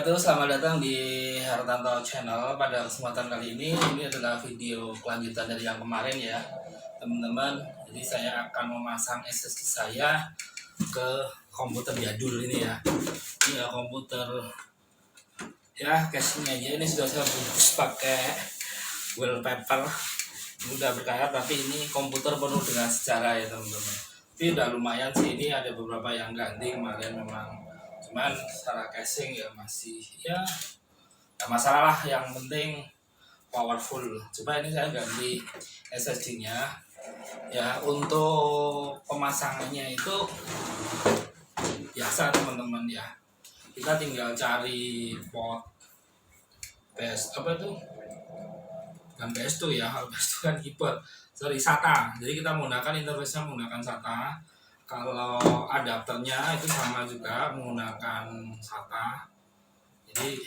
wabarakatuh. Selamat datang di Hartanto Channel. Pada kesempatan kali ini adalah video kelanjutan dari yang kemarin ya, teman-teman. Jadi saya akan memasang SSD saya ke komputer jadul ini ya. Ini ya komputer ya, casingnya aja ini sudah saya bungkus pakai wallpaper. Udah berkarat, tapi ini komputer penuh dengan sejarah ya teman-teman. Tapi udah lumayan sih, ini ada beberapa yang ganti kemarin memang. Cuman secara casing ya masih ya masalah lah, yang penting powerful. Coba ini saya ganti SSD-nya ya. Untuk pemasangannya itu biasa teman-teman ya, kita tinggal cari port PS apa itu, bukan PS2 ya, PS2 kan keyboard, sorry, SATA. Jadi kita menggunakan interface-nya menggunakan SATA. Kalau adapternya itu sama juga menggunakan SATA. Jadi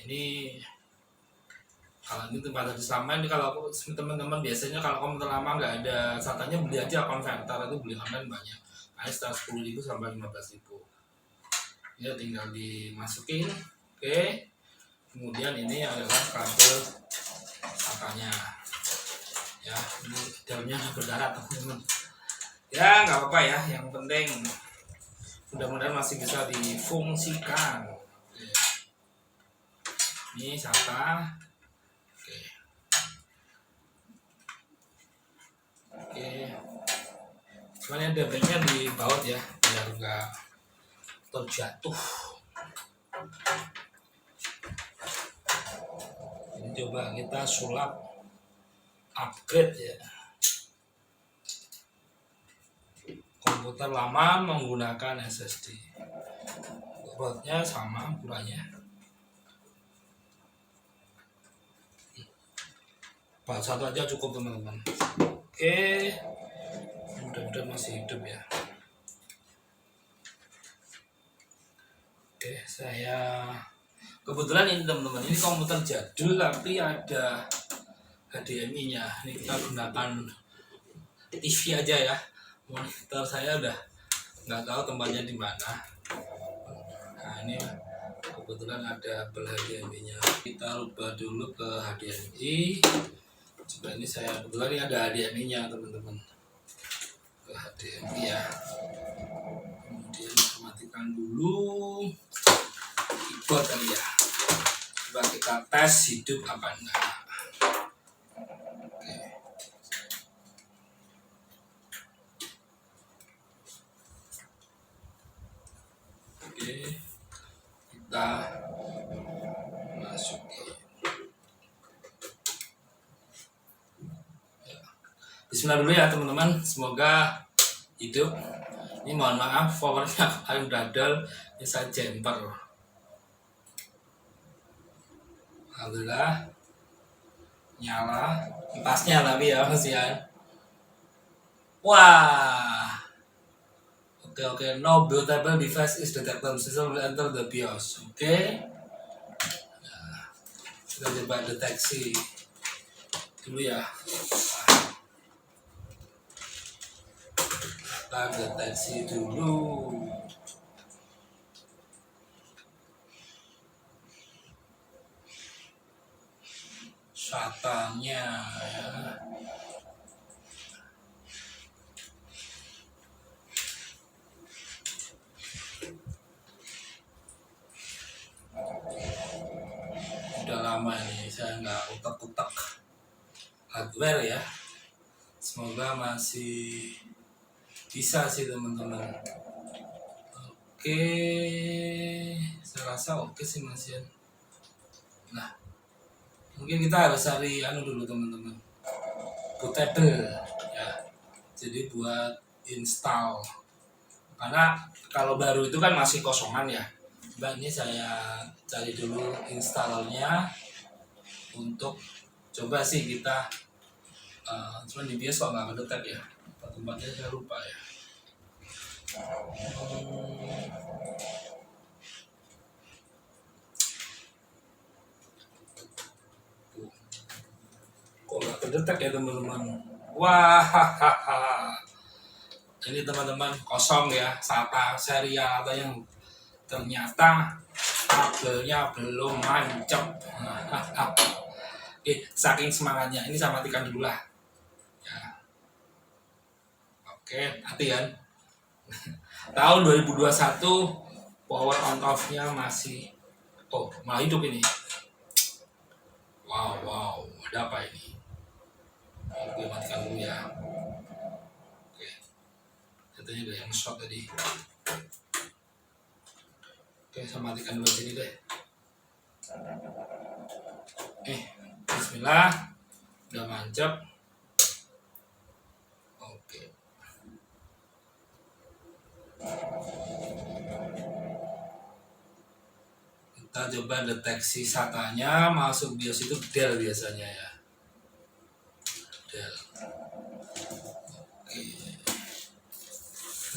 ini kalau ini tempat sama ini, kalau teman-teman biasanya kalau komputer lama nggak ada SATA-nya, beli aja konverter, itu beli online banyak, ada sekitar 10.000 sampai 15.000. Ya tinggal dimasukin. Oke, kemudian ini adalah kabel SATA-nya ya. Ini dalamnya udah berdarah teman-teman ya, nggak apa-apa ya, yang penting mudah-mudahan masih bisa difungsikan. Oke. Ini SATA. Oke. Oke. Cuman ada baiknya dibaut ya, biar nggak terjatuh. Ini coba kita sulap upgrade ya. Komputer lama menggunakan SSD, bautnya sama ukurannya, baut satu aja cukup teman-teman. Oke, mudah-mudahan masih hidup ya. Oke, saya kebetulan ini teman-teman, ini komputer jadul tapi ada HDMI-nya. Ini kita gunakan TV aja ya. Monitor saya udah nggak tahu tempatnya di mana. Nah ini kebetulan ada kabel HDMI-nya. Kita rubah dulu ke HDMI. Coba ini saya kebetulan ini ada HDMI-nya teman-teman. Ke HDMI ya. Kemudian matikan dulu keyboard kali ya. Coba kita tes hidup apa enggak. Oke, kita masukin. Bismillah dulu ya teman-teman, semoga hidup. Ini mohon maaf powernya kalian bradal, ini saya jumper. Alhamdulillah nyala kipasnya, tapi ya masih ya. Wah, oke, no bootable device is detected, system will enter the BIOS. Oke. Nah, kita coba deteksi dulu ya. Kita deteksi dulu. SATA-nya ya. Udah lama ini saya nggak utak-utak hardware ya. Semoga masih bisa sih teman-teman. Oke, saya rasa oke sih masih. Nah, mungkin kita harus cari dulu teman-teman, bootable ya. Jadi buat install, karena kalau baru itu kan masih kosongan ya. Coba ini saya cari dulu installernya untuk coba sih kita. Cuman di BIOS kok nggak ngedetek ya, tempatnya saya lupa ya. Kok nggak kedetek ya teman-teman. Wah, ini teman-teman kosong ya, SATA serial atau yang ternyata kabelnya belum mancep. Saking semangatnya ini saya matikan dulu lah ya. Oke, hati kan. Tahun 2021 power on off-nya masih malah hidup ini. Wow, ada apa ini? Gue matikan dulu ya. Oke, katanya ada yang shot tadi. Oke, saya matikan dulu sini deh. Bismillah, udah mancap. Oke. Kita coba deteksi SATA-nya masuk BIOS itu Dell biasanya ya. Dell. Oke.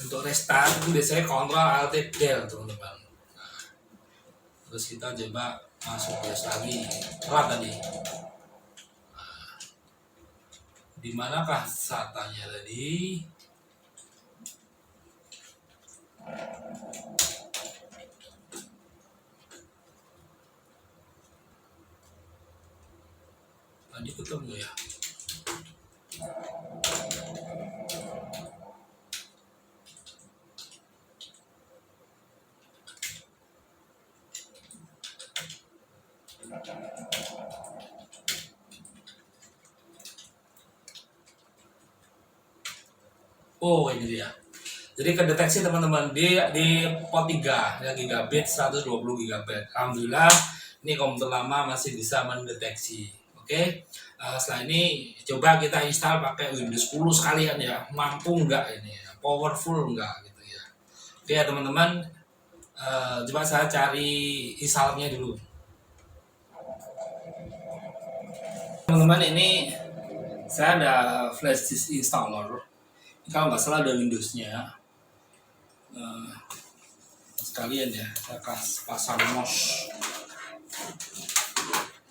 Untuk restart itu biasanya Ctrl Alt Del teman-teman. Nah, terus kita coba masuk BIOS lagi. Telat tadi. Nah, di manakah SATA-nya tadi? Tadi ketemu ya. Oh, ini dia. Jadi kedeteksi teman-teman di port 3 ya, gigabit 120 gigabit. Alhamdulillah ini komputer lama masih bisa mendeteksi. Oke. Setelah ini coba kita install pakai Windows 10 sekalian ya. Mampu enggak ini ya? Powerful enggak gitu ya. Oke ya teman-teman. Coba saya cari installnya dulu. Teman-teman, ini saya ada flash disk installer. Kalau nggak salah ada Windows-nya. Sekalian ya, saya pasang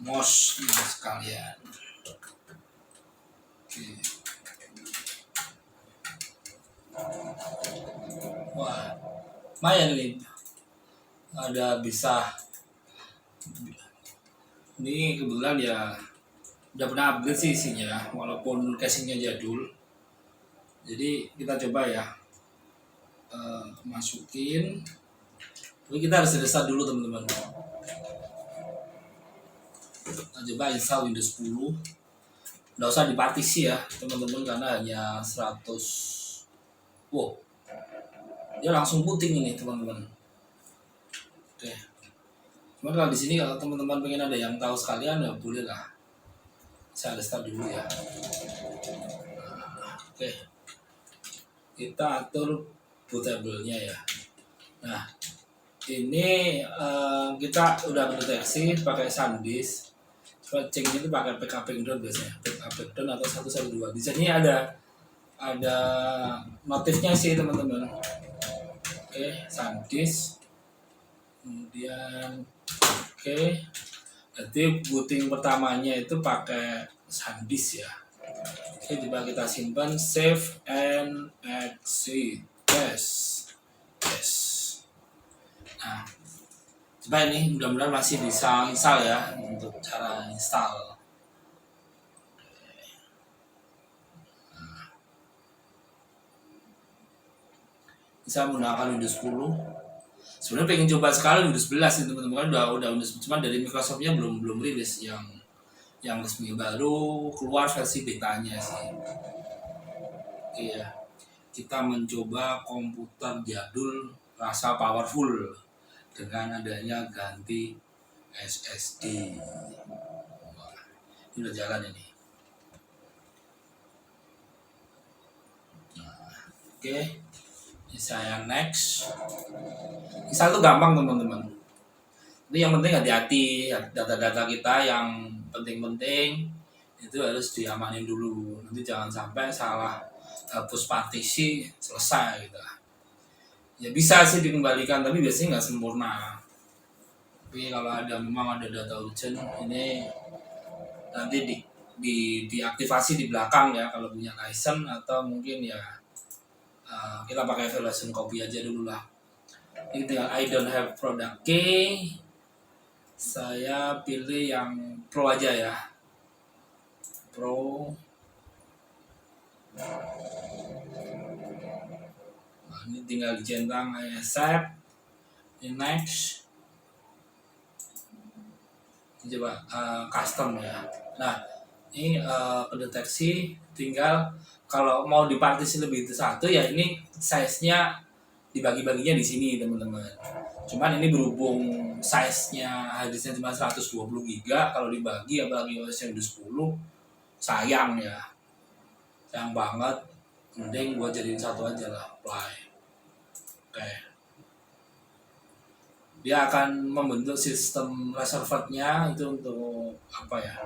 MOS ini sekalian. Oke. Wah, lumayan nih. Ada bisa. Ini kebetulan ya udah pernah upgrade sih isinya, walaupun casingnya jadul. Jadi kita coba ya, masukin. Tapi kita harus restart dulu teman-teman. Kita coba install Windows 10. Nggak usah dipartisi ya teman-teman, karena hanya 100. Wow, dia langsung puting ini teman-teman. Oke. Cuma kalau di sini kalau teman-teman pengen ada yang tahu sekalian ya boleh lah. Saya restart dulu ya. Oke. Kita atur bootable-nya ya. Nah, ini kita udah mendeteksi pakai SanDisk. Ceknya itu pakai PK Backdown biasanya, PK Backdown atau 112. Di sini ada notifnya sih teman-teman. Oke, SanDisk. Kemudian jadi booting pertamanya itu pakai SanDisk ya. Oke, coba kita simpan, save and exit. Yes. Nah, coba ini mudah-mudahan masih bisa install ya untuk cara install. Bisa menggunakan Windows 10. Sebenarnya pengen coba sekali Windows 11 itu teman-teman, udah Windows, cuman dari Microsoftnya belum rilis yang resmi, baru keluar versi betanya sih. Iya, kita mencoba komputer jadul rasa powerful dengan adanya ganti SSD. Wah, ini udah jalan ini. Nah, oke. Ini saya next. Install itu gampang teman-teman. Ini yang penting hati-hati, data-data kita yang penting-penting itu harus diamanin dulu. Nanti jangan sampai salah hapus partisi, selesai gitu. Ya bisa sih dikembalikan, tapi biasanya nggak sempurna. Tapi kalau memang ada data urgent, ini nanti diaktifasi di belakang ya kalau punya license, atau mungkin ya kita pakai version copy aja dulu lah. Ini tinggal I don't have product key. Saya pilih yang Pro aja ya. Pro. Nah, ini tinggal dicentang, accept, ini next. Ini coba custom ya. Nah, ini pendeteksi tinggal kalau mau dipartisi lebih itu satu ya, ini size-nya dibagi-baginya di sini teman-teman. Cuman ini berhubung size-nya harddisknya cuma 120 GB, kalau dibagi apalagi OS-nya udah 10, sayang ya. Sayang banget. Mending gua jadiin satu aja lah, apply. Oke. Dia akan membentuk sistem reservednya itu untuk apa ya?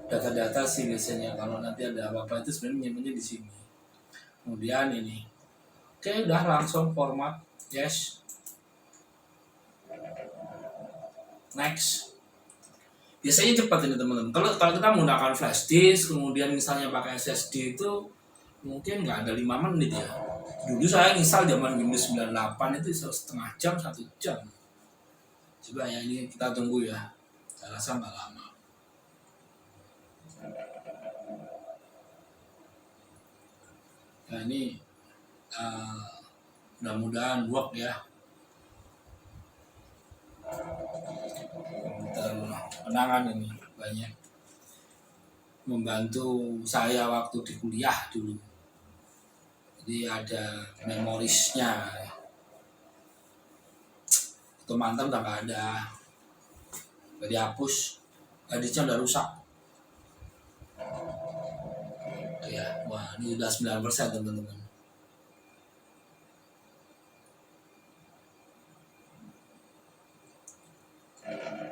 Data-data sih biasanya, kalau nanti ada apa-apa itu sebenarnya nyimpennya di sini. Kemudian ini. Oke, udah langsung format. Yes. Next. Biasanya cepat ini teman-teman. Kalau kita menggunakan flash disk, kemudian misalnya pakai SSD itu mungkin nggak ada 5 menit ya. Dulu saya install zaman Windows 98 itu setengah jam, 1 jam. Coba ya, ini kita tunggu ya. Saya rasa nggak lama. Nah ini mudah-mudahan work ya. Kenangan ini banyak membantu saya waktu di kuliah dulu. Jadi ada memorisnya. Itu mantan udah nggak ada, udah dihapus, harddisknya udah rusak. Ya, wah ini udah 9% teman-teman.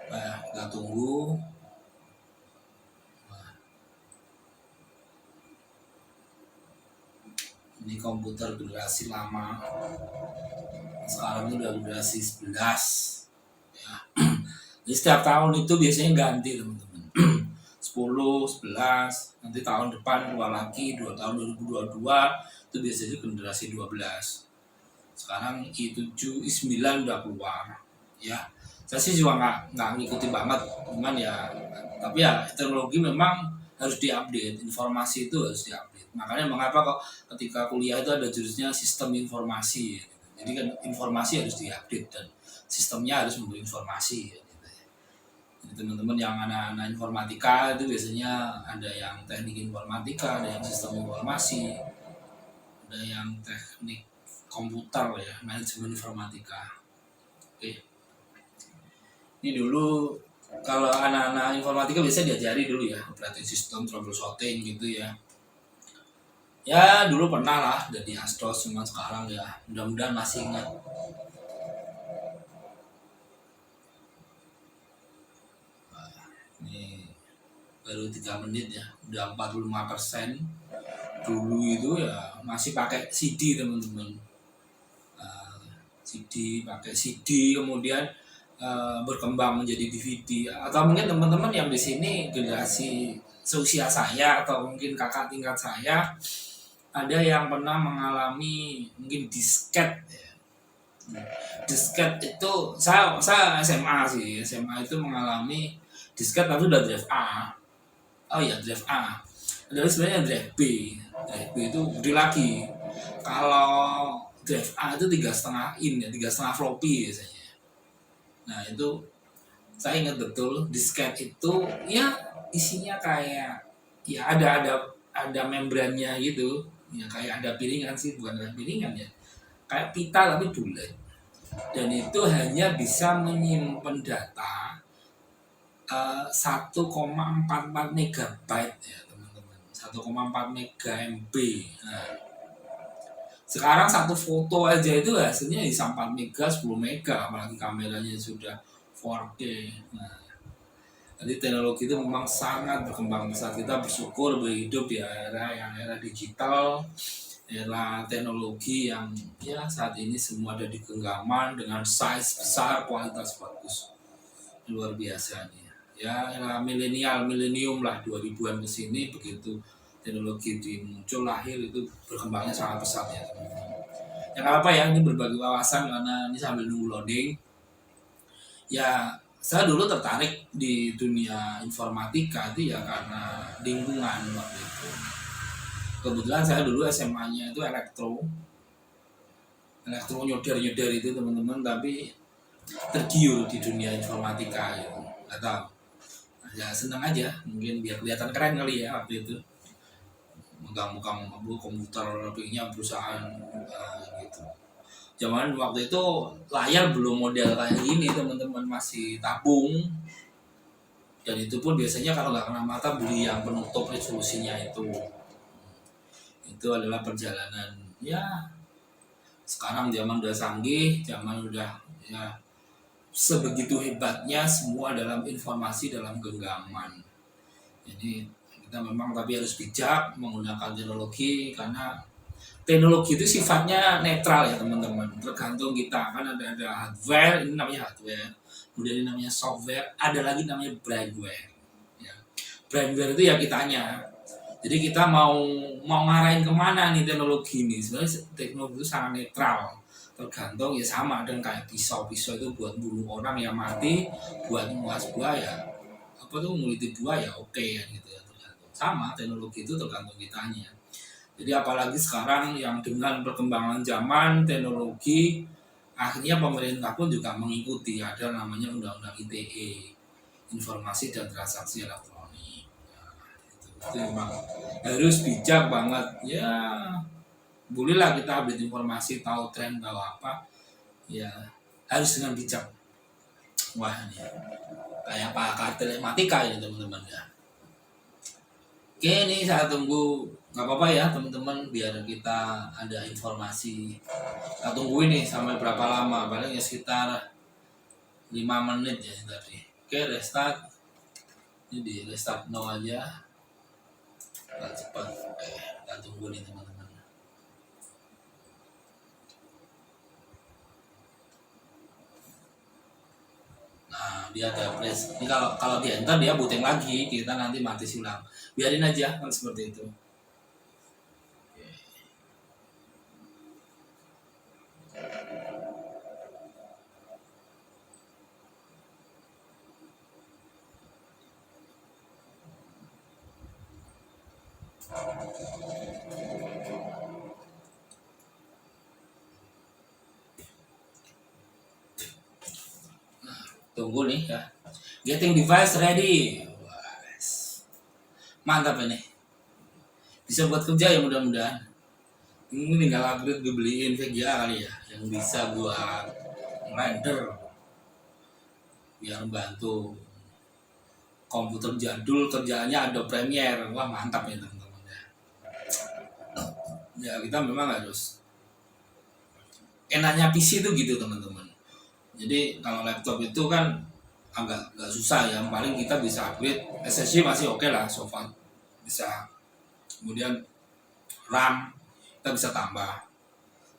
Nah, kita tunggu. Nah, ini komputer generasi lama. Sekarang ini udah generasi 11 ya. Jadi setiap tahun itu biasanya ganti teman-teman. 10, 11, nanti tahun depan keluar lagi 2 tahun 2022 itu biasanya generasi 12. Sekarang i7, i9 udah keluar ya. Saya sih juga nggak ngikuti banget, cuman ya tapi ya teknologi memang harus diupdate, informasi itu harus diupdate. Makanya mengapa kok ketika kuliah itu ada jurusnya sistem informasi gitu. Jadi kan informasi harus diupdate dan sistemnya harus memberi informasi gitu. Jadi teman-teman yang anak-anak informatika itu biasanya ada yang teknik informatika, ada yang sistem informasi, ada yang teknik komputer ya, manajemen informatika. Oke. Ini dulu kalau anak-anak informatika biasanya diajari dulu ya, operating system, troubleshooting gitu ya. Ya dulu pernah lah dari Astos, cuma sekarang ya mudah-mudahan masih ingat. Ini baru 3 menit ya, udah 45%. Dulu itu ya masih pakai CD teman-teman. pakai CD kemudian berkembang menjadi DVD, atau mungkin teman-teman yang di sini generasi seusia saya atau mungkin kakak tingkat saya ada yang pernah mengalami mungkin disket ya. Disket itu saya SMA sih, SMA itu mengalami disket tapi udah drive A. Oh iya, drive A. Ada sebenarnya drive B. Drive B itu gede lagi. Kalau drive A itu 3,5 in ya, 3,5 floppy biasanya. Nah itu saya ingat betul disket itu ya isinya kayak ya ada membrannya gitu ya, kayak ada piringan sih, bukan ada piringan ya, kayak pita tapi bulat, dan itu hanya bisa menyimpan data 1,44 megabyte ya teman-teman, 1,4 mega MB. Nah, sekarang satu foto aja itu hasilnya bisa 4 mega, 10 mega, apalagi kameranya sudah 4K. Nah, jadi teknologi itu memang sangat berkembang pesat. Kita bersyukur berhidup di era digital, era teknologi yang ya saat ini semua ada di genggaman dengan size besar, kualitas bagus, luar biasa nih. Ya era milenium lah 2000-an ke sini, begitu teknologi muncul lahir itu berkembangnya sangat pesat ya teman-teman. Ya nggak apa ya, ini berbagi wawasan karena ini sambil nunggu loading. Ya Saya dulu tertarik di dunia informatika itu ya karena lingkungan waktu itu. Kebetulan saya dulu SMA-nya itu elektro nyodar itu teman-teman, tapi tergiur di dunia informatika gitu, nggak tahu. Ya senang aja, mungkin biar kelihatan keren kali ya waktu itu. Megang-megang komputer punya perusahaan gitu. Zaman waktu itu layar belum model kayak gini teman-teman, masih tabung. Dan itu pun biasanya kalau nggak kena mata beli yang penutup resolusinya itu. Itu adalah perjalanan ya. Sekarang zaman udah canggih, zaman udah ya sebegitu hebatnya semua dalam informasi dalam genggaman. Jadi kita memang tapi harus bijak menggunakan teknologi, karena teknologi itu sifatnya netral ya teman-teman, tergantung kita. Kan ada hardware, ini namanya hardware, kemudian ini namanya software, ada lagi namanya brainware ya. Brainware itu ya kitanya, jadi kita mau ngarahin kemana nih teknologi ini. Sebenarnya teknologi itu sangat netral, tergantung ya, sama dengan kayak pisau itu buat bunuh orang yang mati, buat menguas buah ya apa tuh nguliti buah ya oke ya gitu ya, tergantung. Sama teknologi itu tergantung kitanya. Jadi apalagi sekarang yang dengan perkembangan zaman teknologi, akhirnya pemerintah pun juga mengikuti, ada namanya Undang-Undang ITE, Informasi dan Transaksi Elektronik. Nah, itu memang harus bijak banget ya. Bolehlah kita update informasi, tahu tren, tahu apa, ya harus dengan bijak. Wah ini kayak pakar telematika ini teman-teman ya. Oke, ini saya tunggu, nggak apa-apa ya teman-teman, biar kita ada informasi. Kita tunggu ini sampai berapa lama, paling ya sekitar 5 menit ya tadi. Oke, restart. Ini di restart now aja. Kita cepat. Oke, kita tunggu nih teman-teman. Nah, dia ada press. Ini kalau di enter dia booting lagi, kita nanti mati silang. Biarin aja kan seperti itu. Tunggu nih ya. Getting device ready. Mantap ini. Bisa buat kerja ya mudah-mudahan. Ini tinggal upgrade, gue beliin VGA kali ya, yang bisa buat render biar bantu komputer jadul kerjaannya ada Premiere. Wah mantap ya teman-teman ya. Ya kita memang harus, enaknya PC itu gitu teman-teman. Jadi kalau laptop itu kan agak susah ya, paling kita bisa upgrade SSD masih oke lah, so far bisa. Kemudian RAM kita bisa tambah.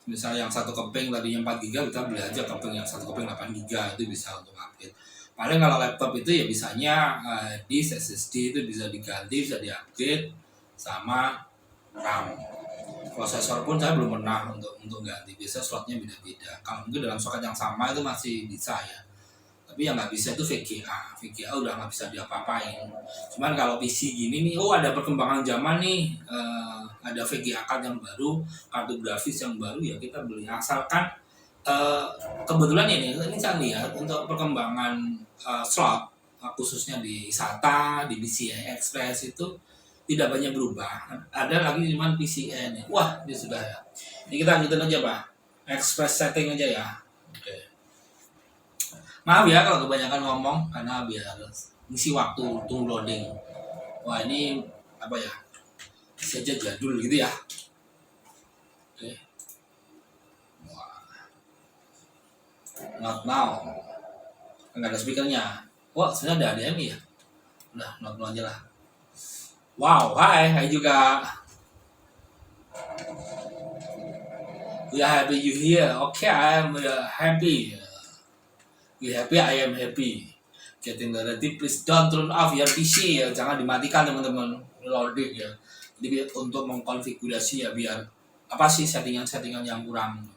Misal yang satu keping tadinya 4 GB, kita beli aja keping yang satu keping 8 GB, itu bisa untuk upgrade. Paling kalau laptop itu ya bisanya di SSD itu bisa diganti, bisa di-upgrade sama RAM. Prosesor pun saya belum pernah untuk ganti, biasa slotnya beda-beda. Kalau mungkin dalam soket yang sama itu masih bisa ya. Tapi yang nggak bisa itu VGA udah nggak bisa diapa-apain. Cuman kalau PC gini nih, ada perkembangan zaman nih, ada VGA card yang baru, kartu grafis yang baru ya kita beli. Asalkan kebetulan ini saya lihat untuk perkembangan slot, khususnya di SATA, di PCI Express itu tidak banyak berubah. Ada lagi cuman PCN. Wah, ini sudah ya. Ini kita lanjutin aja Pak. Express setting aja ya. Oke. Maaf ya kalau kebanyakan ngomong, karena biar ngisi waktu tunggu loading. Wah ini apa ya? Saja jadul gitu ya. Oke. Wah. Not now. Nggak ada speakernya. Wah sebenarnya ada HDMI ya. Udah not now aja lah. Wow, hai juga. We are happy you here. Okay, I am happy. You happy, I am happy. Getting ready, please don't turn off your PC ya. Jangan dimatikan teman-teman. Loading ya. Jadi untuk mengkonfigurasi ya, biar apa sih settingan-settingan yang kurang.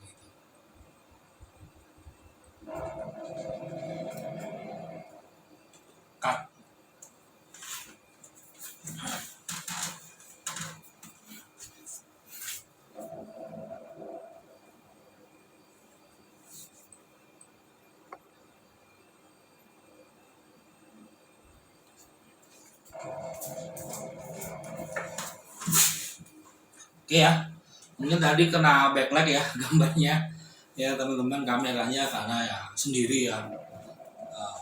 Oke ya, mungkin tadi kena backlight ya gambarnya ya teman-teman, kameranya karena ya sendiri ya, eh,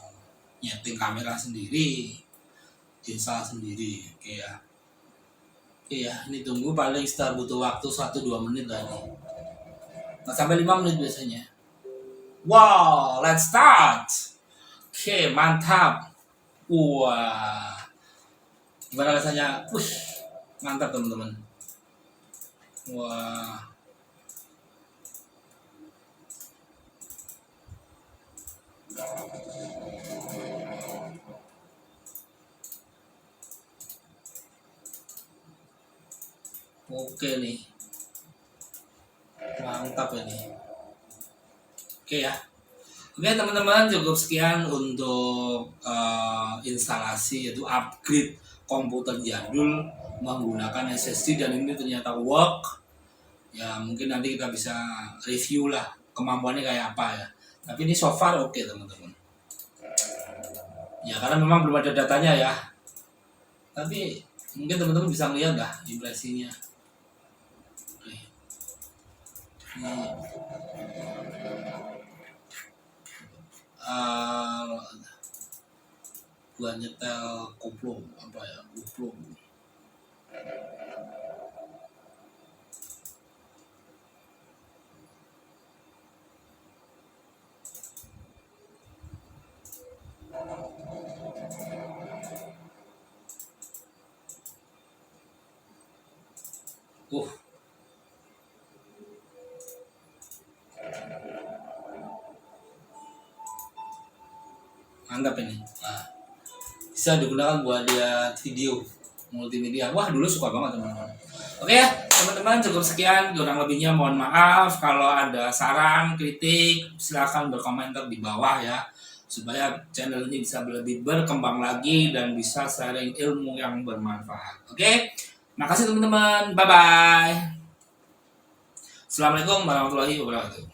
nyeting kamera sendiri, install sendiri. Oke ya. Oke ya, ini tunggu paling sekitar butuh waktu 1-2 menit lah ini. Nggak sampai 5 menit biasanya. Wow, let's start. Oke, mantap. Wah, gimana rasanya? Wih, mantap teman-teman. Wah, oke nih, mantap ini. Oke ya. Oke teman-teman, cukup sekian untuk instalasi yaitu upgrade komputer jadul menggunakan SSD, dan ini ternyata work. Ya mungkin nanti kita bisa review lah kemampuannya kayak apa ya. Tapi ini so far oke teman-teman. Ya karena memang belum ada datanya ya. Tapi mungkin teman-teman bisa melihat lah impresinya. Oke. Ini gua nyetel koplo apa ya, koplo. Uh, mantap ini. Nah, bisa digunakan buat lihat video multimedia. Wah, dulu suka banget teman-teman. Oke ya, teman-teman, cukup sekian. Kurang lebihnya mohon maaf. Kalau ada saran, kritik, silahkan berkomentar di bawah ya, supaya channel ini bisa lebih berkembang lagi dan bisa sharing ilmu yang bermanfaat. Oke, makasih teman-teman. Bye bye. Assalamualaikum warahmatullahi wabarakatuh.